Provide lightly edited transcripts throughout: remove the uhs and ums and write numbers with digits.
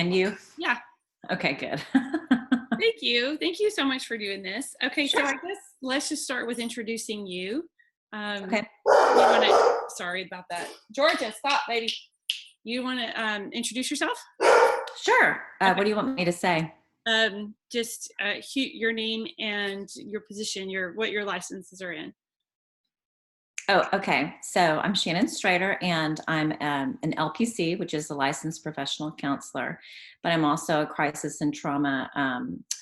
And you? Yeah. Okay, good. Thank you. Thank you so much for doing this. Okay, so I Sure. guess let's just start with introducing you. Okay. You want to? Sorry about that, Georgia. Stop, baby. You want to introduce yourself? Sure. What Okay. do you want me to say? Just your name and your position, what your licenses are in. Oh, okay. So I'm Shannon Strader, and I'm an LPC, which is a licensed professional counselor, but I'm also a crisis and trauma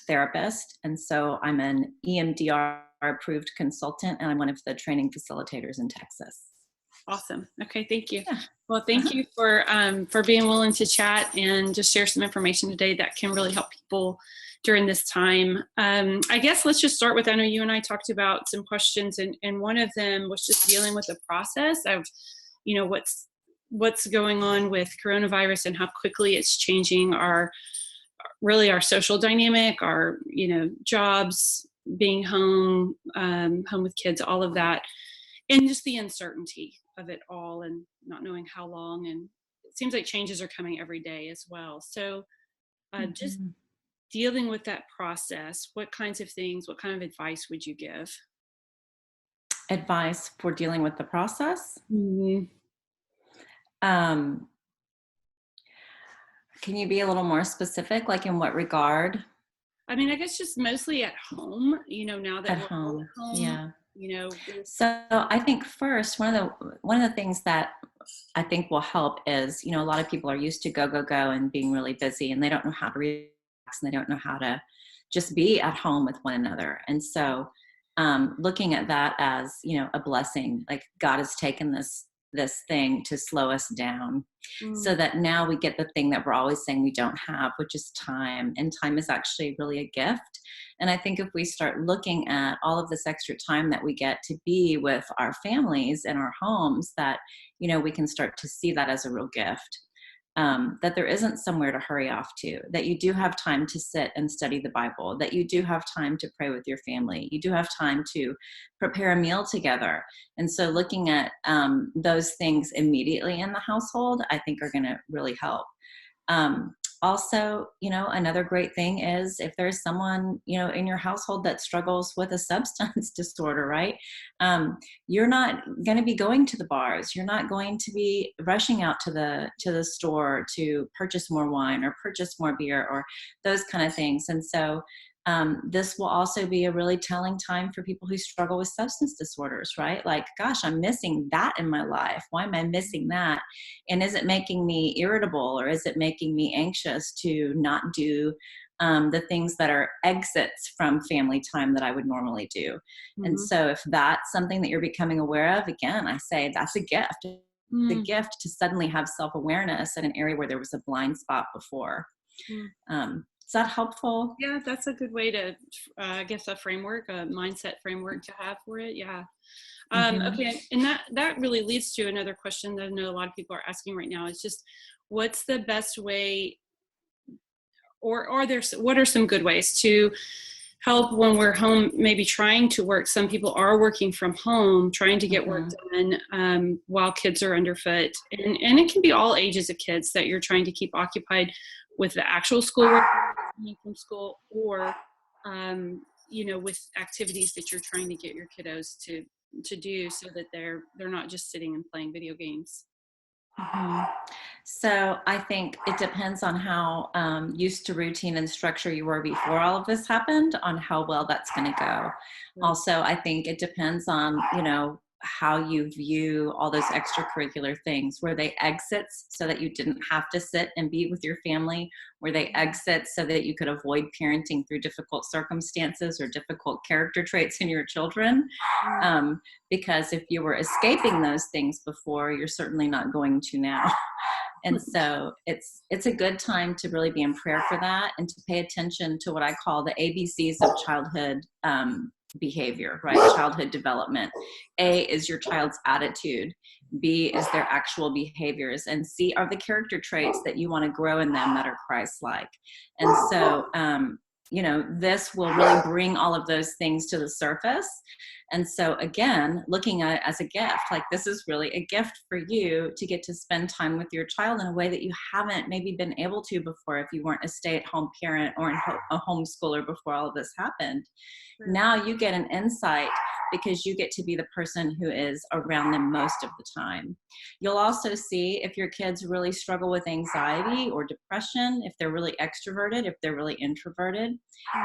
therapist. And so I'm an EMDR approved consultant, and I'm one of the training facilitators in Texas. Awesome. Okay, thank you. Yeah. Well, thank you for being willing to chat and just share some information today that can really help people during this time. I guess let's just start with, I know you and I talked about some questions, and one of them was just dealing with the process of, what's going on with coronavirus and how quickly it's changing our social dynamic, our jobs, being home, home with kids, all of that, and just the uncertainty of it all and not knowing how long. And it seems like changes are coming every day as well. So just Mhm. dealing with that process, what kind of advice would you give? Advice for dealing with the process. Mhm. Um, can you be a little more specific? Like in what regard? I mean, I guess just mostly at home, now that At we're all home. at home, Yeah. with, So I think first, one of the things that I think will help is, a lot of people are used to go, go, go and being really busy, and they don't know how to relax, and they don't know how to just be at home with one another. And so looking at that as, a blessing, like God has taken this thing to slow us down mm, so that now we get the thing that we're always saying we don't have, which is time. And time is actually really a gift. And I think if we start looking at all of this extra time that we get to be with our families and our homes, that, we can start to see that as a real gift. That there isn't somewhere to hurry off to, that you do have time to sit and study the Bible, that you do have time to pray with your family, you do have time to prepare a meal together. And so looking at those things immediately in the household, I think are going to really help. Also, another great thing is if there's someone, in your household that struggles with a substance disorder, right? You're not going to be going to the bars. You're not going to be rushing out to the store to purchase more wine or purchase more beer or those kind of things. And so this will also be a really telling time for people who struggle with substance disorders, right? Like, gosh, I'm missing that in my life. Why am I missing that? And is it making me irritable, or is it making me anxious to not do the things that are exits from family time that I would normally do? And mhm, so if that's something that you're becoming aware of, again, I say that's a gift. The mm, gift to suddenly have self-awareness in an area where there was a blind spot before. mm. Is that helpful? Yeah, that's a good way to, I guess, a mindset framework to have for it. Yeah. Mm-hmm. Okay, and that really leads to another question that I know a lot of people are asking right now. Is just what's the best way, or what are some good ways to help when we're home, maybe trying to work? Some people are working from home, trying to get work Mm-hmm. done while kids are underfoot, and it can be all ages of kids that you're trying to keep occupied with the actual schoolwork from school, or with activities that you're trying to get your kiddos to do so that they're not just sitting and playing video games. Mhm. So I think it depends on how used to routine and structure you were before all of this happened, on how well that's going to go. Right. Also, I think it depends on, how you view all those extracurricular things. Were they exits so that you didn't have to sit and be with your family? Were they exits so that you could avoid parenting through difficult circumstances or difficult character traits in your children? Mm, Um, because if you were escaping those things before, you're certainly not going to now. And so it's a good time to really be in prayer for that, and to pay attention to what I call the ABCs of childhood behavior, right? Childhood development. A is your child's attitude. B is their actual behaviors. And C are the character traits that you want to grow in them that are Christ-like. And so this will really bring all of those things to the surface. And so again, looking at it as a gift, like this is really a gift for you to get to spend time with your child in a way that you haven't maybe been able to before if you weren't a stay-at-home parent or a homeschooler before all of this happened. Right. Now you get an insight because you get to be the person who is around them most of the time. You'll also see if your kids really struggle with anxiety or depression, if they're really extroverted, if they're really introverted.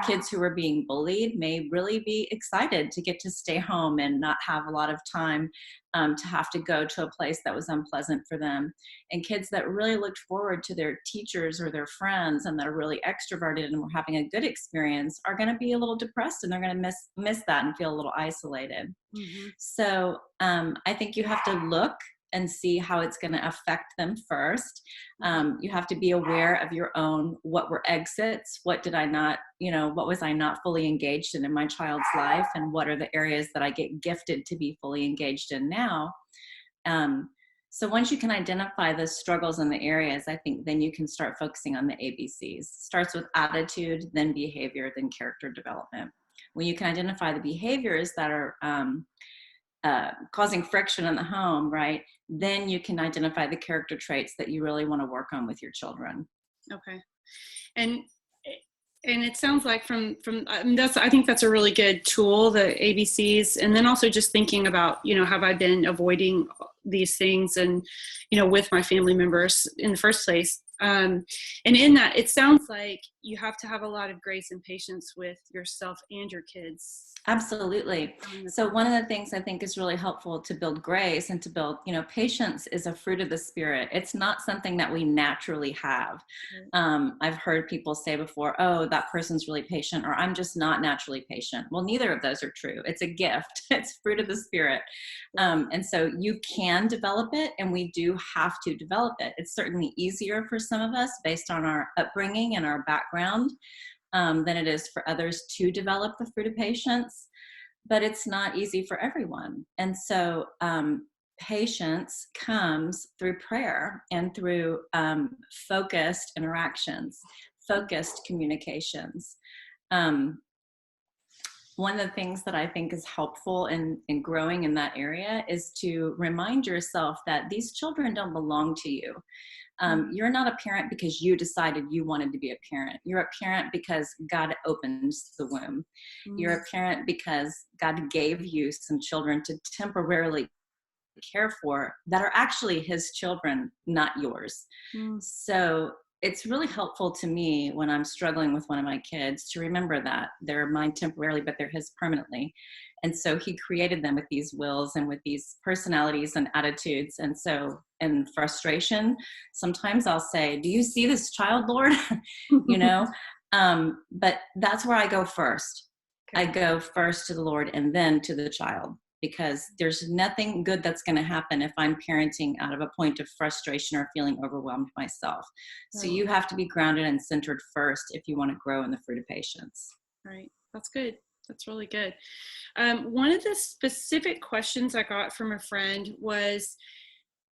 Kids who are being bullied may really be excited to get to stay home and not have a lot of time to have to go to a place that was unpleasant for them. And kids that really looked forward to their teachers or their friends and that are really extroverted and were having a good experience are going to be a little depressed, and they're going to miss that and feel a little isolated. Mm-hmm. So I think you have to look and see how it's going to affect them first. You have to be aware of your own, what were exits, what did I not, what was I not fully engaged in my child's life, and what are the areas that I get gifted to be fully engaged in now. So once you can identify the struggles in the areas, I think then you can start focusing on the ABCs. Starts with attitude, then behavior, then character development. When you can identify the behaviors that are causing friction in the home, right, then you can identify the character traits that you really want to work on with your children. Okay. And it sounds like from I think that's a really good tool, the ABCs. And then also just thinking about, have I been avoiding these things and, with my family members in the first place. And in that, it sounds like you have to have a lot of grace and patience with yourself and your kids. Absolutely. So one of the things I think is really helpful to build grace and to build, patience is a fruit of the spirit. It's not something that we naturally have. I've heard people say before, oh, that person's really patient, or I'm just not naturally patient. Well, neither of those are true. It's a gift. It's fruit of the spirit. And so you can develop it, and we do have to develop it. It's certainly easier for some of us based on our upbringing and our background than it is for others to develop the fruit of patience, but it's not easy for everyone. And so patience comes through prayer and through focused interactions, focused communications. One of the things that I think is helpful in growing in that area is to remind yourself that these children don't belong to you. You're not a parent because you decided you wanted to be a parent. You're a parent because God opens the womb. You're a parent because God gave you some children to temporarily care for that are actually his children, not yours. So it's really helpful to me when I'm struggling with one of my kids to remember that they're mine temporarily, but they're his permanently. And so he created them with these wills and with these personalities and attitudes. And so in frustration, sometimes I'll say, do you see this child, Lord? But that's where I go first. Okay. I go first to the Lord and then to the child, because there's nothing good that's going to happen if I'm parenting out of a point of frustration or feeling overwhelmed myself. So you have to be grounded and centered first if you want to grow in the fruit of patience. Right. That's good. That's really good. One of the specific questions I got from a friend was,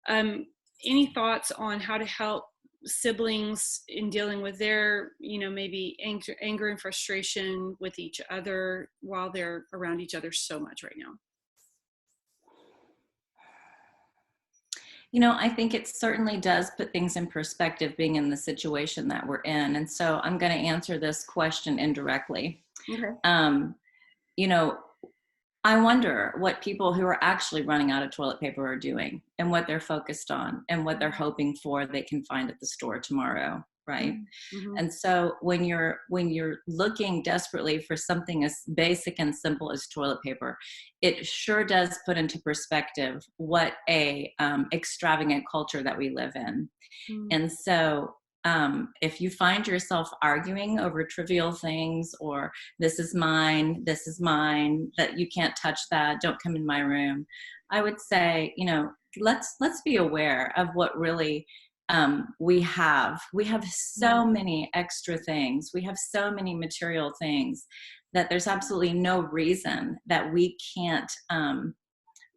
any thoughts on how to help siblings in dealing with their, maybe anger and frustration with each other while they're around each other so much right now? I think it certainly does put things in perspective being in the situation that we're in. And so I'm going to answer this question indirectly. Okay. I wonder what people who are actually running out of toilet paper are doing and what they're focused on and what they're hoping for they can find at the store tomorrow. Right. Mm-hmm. And so when you're looking desperately for something as basic and simple as toilet paper, it sure does put into perspective what a extravagant culture that we live in. Mm-hmm. And so if you find yourself arguing over trivial things, or this is mine, that you can't touch that, don't come in my room, I would say, let's be aware of what really we have so many extra things. We have so many material things that there's absolutely no reason that we can't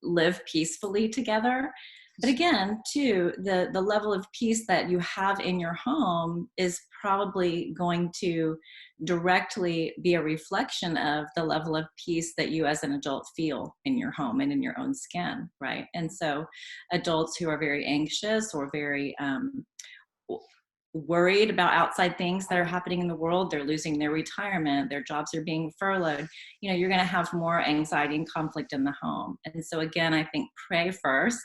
live peacefully together. But again, too, the level of peace that you have in your home is probably going to directly be a reflection of the level of peace that you as an adult feel in your home and in your own skin, right? And so adults who are very anxious or very worried about outside things that are happening in the world, they're losing their retirement, their jobs are being furloughed, you're going to have more anxiety and conflict in the home. And so again, I think pray first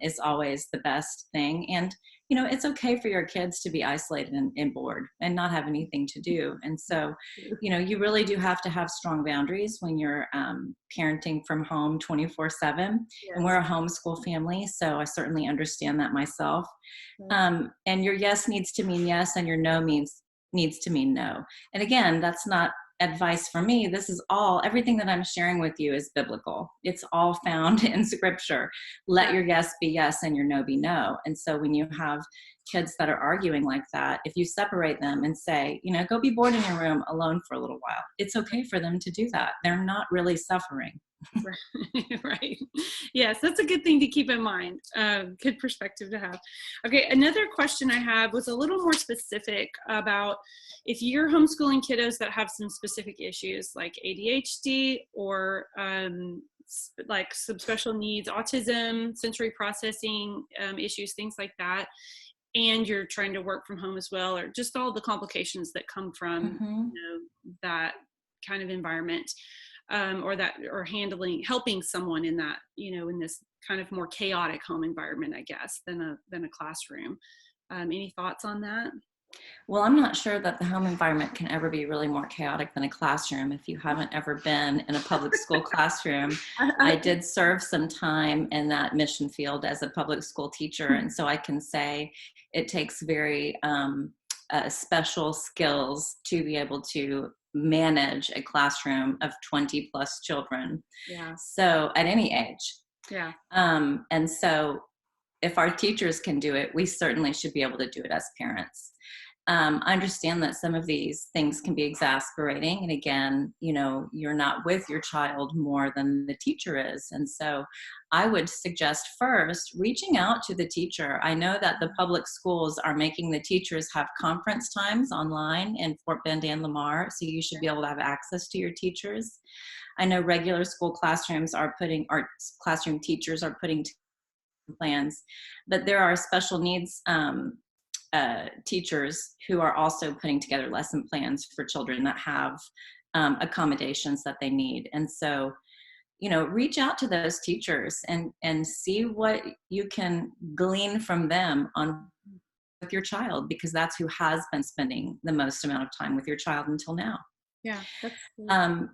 is always the best thing. And it's okay for your kids to be isolated and bored and not have anything to do. And so you really do have to have strong boundaries when you're parenting from home 24/7. Yes. And we're a homeschool family, so I certainly understand that myself. And your yes needs to mean yes, and your no needs to mean no. And again, that's not advice for me. This is everything that I'm sharing with you is biblical. It's all found in scripture. Let your yes be yes and your no be no. And so when you have kids that are arguing like that, if you separate them and say, go be bored in your room alone for a little while, it's okay for them to do that. They're not really suffering. Right. Yes, that's a good thing to keep in mind. Good perspective to have. Okay, another question I have was a little more specific about if you're homeschooling kiddos that have some specific issues like ADHD or like some special needs, autism, sensory processing issues, things like that, and you're trying to work from home as well, or just all the complications that come from that kind of environment. Or helping someone in that, in this kind of more chaotic home environment, I guess, than a classroom. Any thoughts on that? Well, I'm not sure that the home environment can ever be really more chaotic than a classroom. If you haven't ever been in a public school classroom, I did serve some time in that mission field as a public school teacher. And so I can say it takes very special skills to be able to manage a classroom of 20 plus children. Yeah. So at any age. Yeah. And so if our teachers can do it, we certainly should be able to do it as parents. I understand that some of these things can be exasperating. And again, you're not with your child more than the teacher is. And so I would suggest first reaching out to the teacher. I know that the public schools are making the teachers have conference times online in Fort Bend and Lamar. So you should be able to have access to your teachers. I know regular school classrooms classroom teachers are putting plans, but there are special needs teachers who are also putting together lesson plans for children that have accommodations that they need. And so, reach out to those teachers and see what you can glean from them with your child, because that's who has been spending the most amount of time with your child until now. Yeah.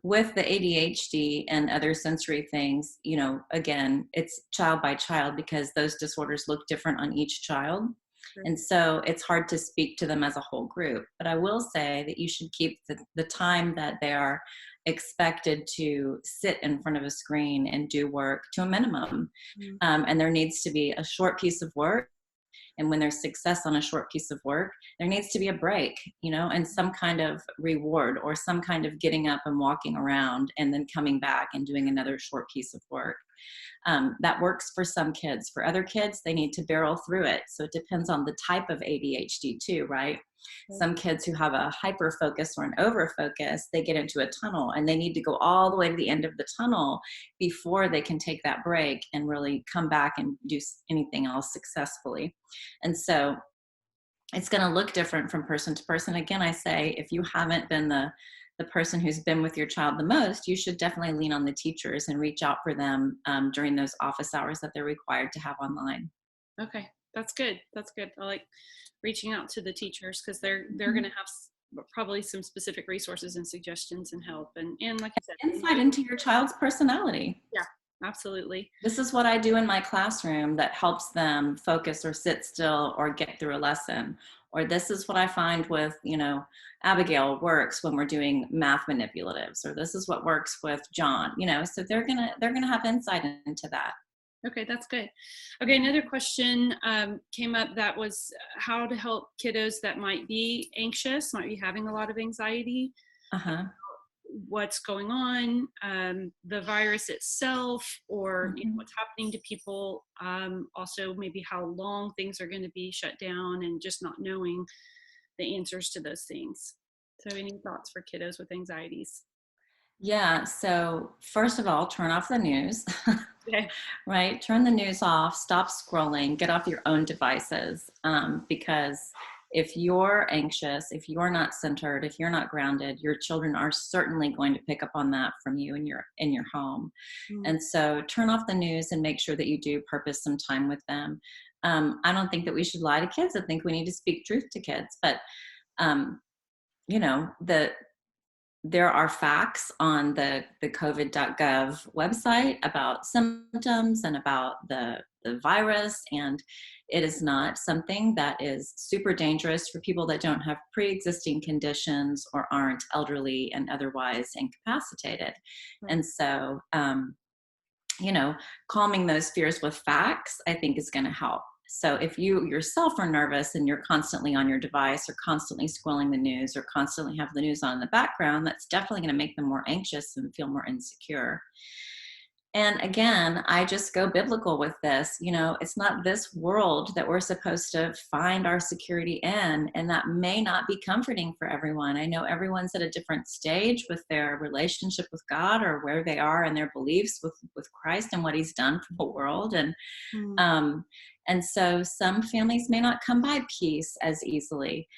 With the ADHD and other sensory things, again, it's child by child because those disorders look different on each child. And so it's hard to speak to them as a whole group. But I will say that you should keep the time that they are expected to sit in front of a screen and do work to a minimum. And there needs to be a short piece of work. And when there's success on a short piece of work, there needs to be a break, and some kind of reward or some kind of getting up and walking around and then coming back and doing another short piece of work. That works for some kids. For other kids, they need to barrel through it. So it depends on the type of ADHD too, right? Some kids who have a hyper focus or an over focus, they get into a tunnel and they need to go all the way to the end of the tunnel before they can take that break and really come back and do anything else successfully. And so it's going to look different from person to person. Again, I say, if you haven't been the person who's been with your child the most, you should definitely lean on the teachers and reach out for them during those office hours that they're required to have online. Okay, that's good. That's good. I like reaching out to the teachers because they're going to have probably some specific resources and suggestions and help. And like you said, insight into your child's personality. Yeah, absolutely. This is what I do in my classroom that helps them focus or sit still or get through a lesson. Or this is what I find with, Abigail works when we're doing math manipulatives, or this is what works with John, so they're gonna have insight into that. Okay, that's good. Okay, another question came up that was how to help kiddos that might be anxious, might be having a lot of anxiety. what's going on, the virus itself, or Mhm. what's happening to people. Also, maybe how long things are going to be shut down, and just not knowing the answers to those things. So, any thoughts for kiddos with anxieties? Yeah. So, first of all, turn off the news, Okay. right? Turn the news off, stop scrolling, get off your own devices. Because if you're anxious, if you're not centered, if you're not grounded, your children are certainly going to pick up on that from you in your home. Mm, And so turn off the news and make sure that you do purpose some time with them. I don't think that we should lie to kids. I think we need to speak truth to kids. But um, you know, there are facts on the covid.gov website about symptoms and about the virus, and it is not something that is super dangerous for people that don't have pre-existing conditions or aren't elderly and otherwise incapacitated. right. And so you know, calming those fears with facts, I think is going to help. So if you yourself are nervous and you're constantly on your device or constantly scrolling the news or constantly have the news on in the background, that's definitely going to make them more anxious and feel more insecure. And again, I just go biblical with this. You know, it's not this world that we're supposed to find our security in. And that may not be comforting for everyone. I know everyone's at a different stage with their relationship with God or where they are in their beliefs with Christ and what he's done for the world. Mm, Um, and so some families may not come by peace as easily.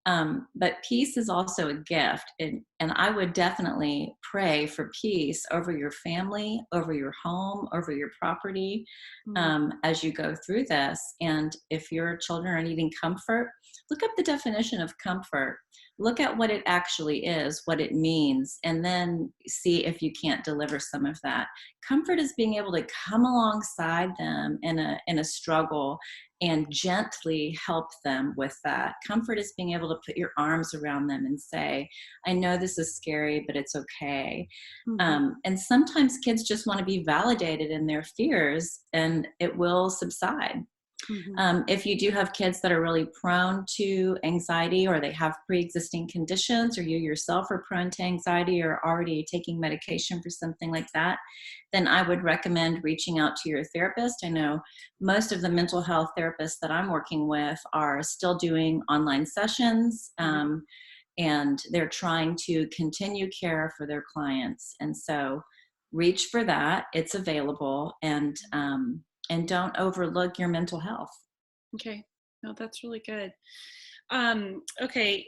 But peace is also a gift. And I would definitely pray for peace over your family, over your home, over your property mm, as you go through this. And if your children are needing comfort, look up the definition of comfort. Look at what it actually is, what it means, and then see if you can't deliver some of that. Comfort is being able to come alongside them in a struggle and gently help them with that. Comfort is being able to put your arms around them and say, I know this is scary, but it's okay. mhm, And sometimes kids just want to be validated in their fears and it will subside. mhm, If you do have kids that are really prone to anxiety or they have pre-existing conditions or you yourself are prone to anxiety or already taking medication for something like that, then I would recommend reaching out to your therapist. I know most of the mental health therapists that I'm working with are still doing online sessions. mhm. And they're trying to continue care for their clients. And so reach for that. It's available, and don't overlook your mental health. Okay. No, that's really good. Okay.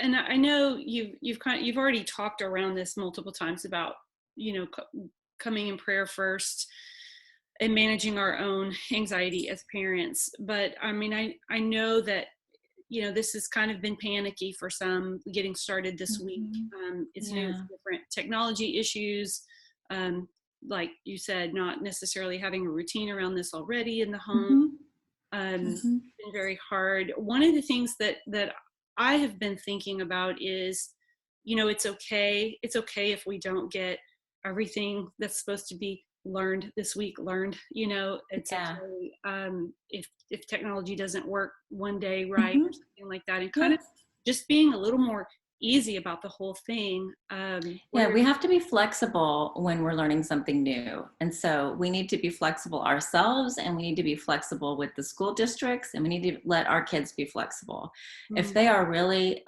And I know you've already talked around this multiple times about, coming in prayer first and managing our own anxiety as parents. But I mean, I know that, this has kind of been panicky for some getting started this week. Mhm. It's new, it's Yeah. different technology issues. Um, like you said, not necessarily having a routine around this already in the home. Mhm. Mhm. It's been very hard. One of the things that I have been thinking about is, it's okay. It's okay if we don't get everything that's supposed to be learned this week learned. It's Yeah. okay if technology doesn't work one day right or Mhm. something like that, and kind Yeah. of just being a little more easy about the whole thing. Yeah, Whether we have to be flexible when we're learning something new. And so we need to be flexible ourselves and we need to be flexible with the school districts and we need to let our kids be flexible. If mm, they are really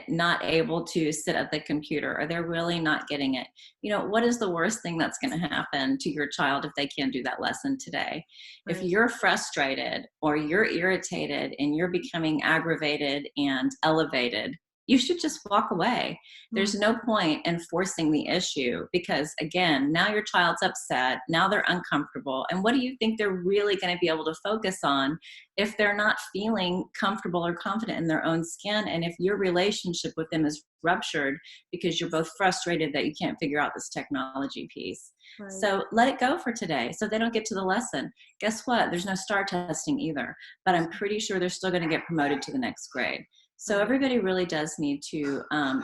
not able to sit at the computer or they're really not getting it, what is the worst thing that's going to happen to your child if they can't do that lesson today? If right, you're frustrated or you're irritated and you're becoming aggravated and elevated, you should just walk away. There's mm, no point in forcing the issue because, again, now your child's upset. Now they're uncomfortable. And what do you think they're really going to be able to focus on if they're not feeling comfortable or confident in their own skin? And if your relationship with them is ruptured because you're both frustrated that you can't figure out this technology piece. right, So let it go for today so they don't get to the lesson. Guess what? There's no star testing either, but I'm pretty sure they're still going to get promoted to the next grade. So right, everybody really does need to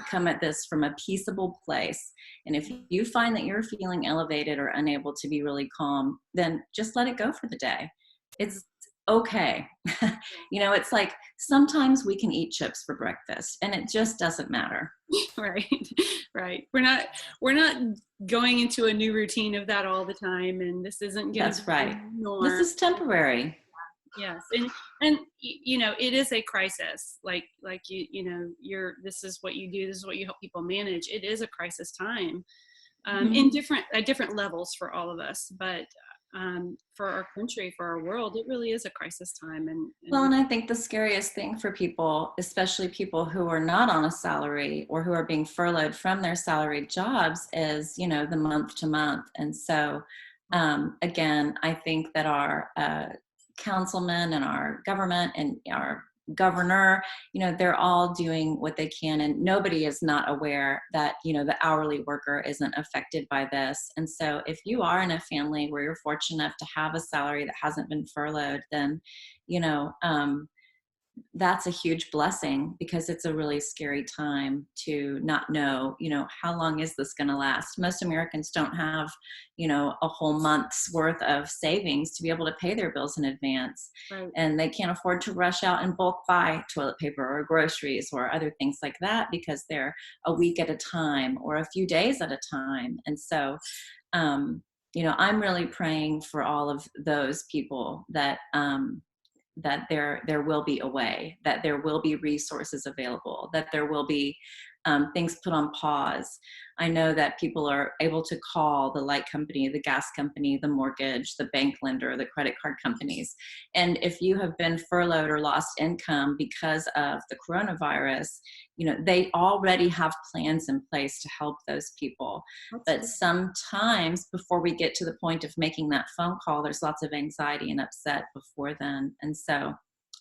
come at this from a peaceable place. And if you find that you're feeling elevated or unable to be really calm, then just let it go for the day. right. It's okay. It's like sometimes we can eat chips for breakfast and it just doesn't matter. Right. Right. We're not going into a new routine of that all the time, and this isn't going to That's be the right. This norm. is temporary. Yes. And it is a crisis. Like this is what you do, this is what you help people manage. It is a crisis time. In Mhm. different levels for all of us, but for our country, for our world, it really is a crisis time. Well, And and I think the scariest thing for people, especially people who are not on a salary or who are being furloughed from their salaried jobs, is, the month to month. And so, again, I think that our councilmen and our government and our governor, they're all doing what they can, and nobody is not aware that, the hourly worker isn't affected by this. And so if you are in a family where you're fortunate enough to have a salary that hasn't been furloughed, then, you know, um, that's a huge blessing, because it's a really scary time to not know, how long is this going to last. Most Americans don't have, a whole month's worth of savings to be able to pay their bills in advance. right, And they can't afford to rush out and bulk buy toilet paper or groceries or other things like that, because they're a week at a time or a few days at a time. And so, I'm really praying for all of those people that there will be a way, that there will be resources available, that there will be things put on pause. I know that people are able to call the light company, the gas company, the mortgage, the bank lender, the credit card companies. And if you have been furloughed or lost income because of the coronavirus, they already have plans in place to help those people. that's But good. sometimes before we get to the point of making that phone call, there's lots of anxiety and upset before then. And so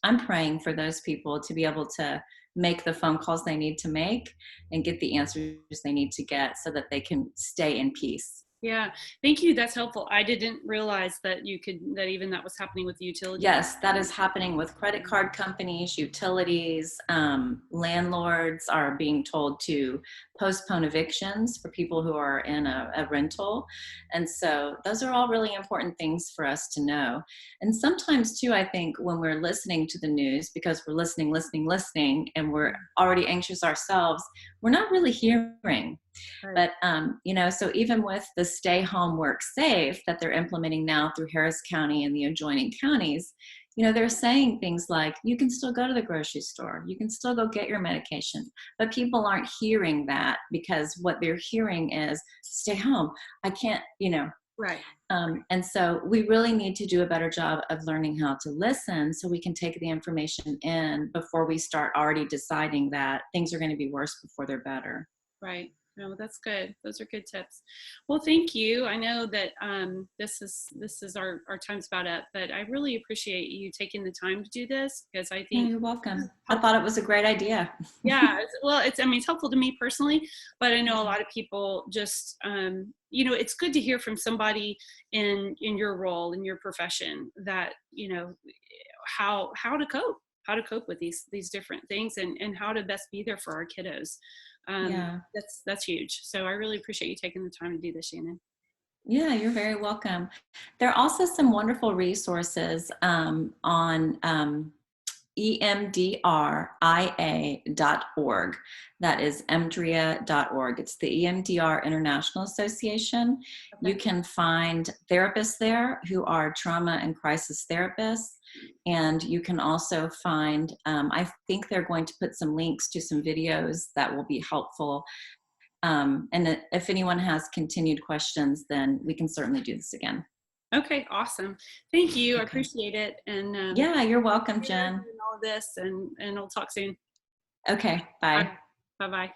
I'm praying for those people to be able to make the phone calls they need to make and get the answers they need to get so that they can stay in peace. Yeah, thank you. That's helpful. I didn't realize that even that was happening with the utility. Yes, that is happening with credit card companies, utilities. Landlords are being told to postpone evictions for people who are in a rental. And so those are all really important things for us to know. And sometimes, too, I think when we're listening to the news, because we're listening, and we're already anxious ourselves, we're not really hearing. Right. But, so even with the stay home, work safe that they're implementing now through Harris County and the adjoining counties, they're saying things like, you can still go to the grocery store, you can still go get your medication. But people aren't hearing that, because what they're hearing is stay home. I can't, Right. and so we really need to do a better job of learning how to listen so we can take the information in before we start already deciding that things are going to be worse before they're better. Right. No, that's good. Those are good tips. Well, thank you. I know that this is our time's about up, but I really appreciate you taking the time to do this, because I Yeah, think you're welcome. I helpful. thought it was a great idea. Yeah, well, it's helpful to me personally, but I know a lot of people just it's good to hear from somebody in your role, in your profession, that how to cope with these different things, and how to best be there for our kiddos. Yeah. That's huge. So I really appreciate you taking the time to do this, Shannon. Yeah, you're very welcome. There are also some wonderful resources on emdria.org. That is emdria.org. It's the EMDR International Association. You Okay. can find therapists there who are trauma and crisis therapists. And you can also find, I think they're going to put some links to some videos that will be helpful. And if anyone has continued questions, then we can certainly do this again. Okay, awesome. Thank you. I Okay. appreciate it. And Yeah, you're welcome, doing Jen. all of this, and I'll talk soon. Okay, bye. Bye bye.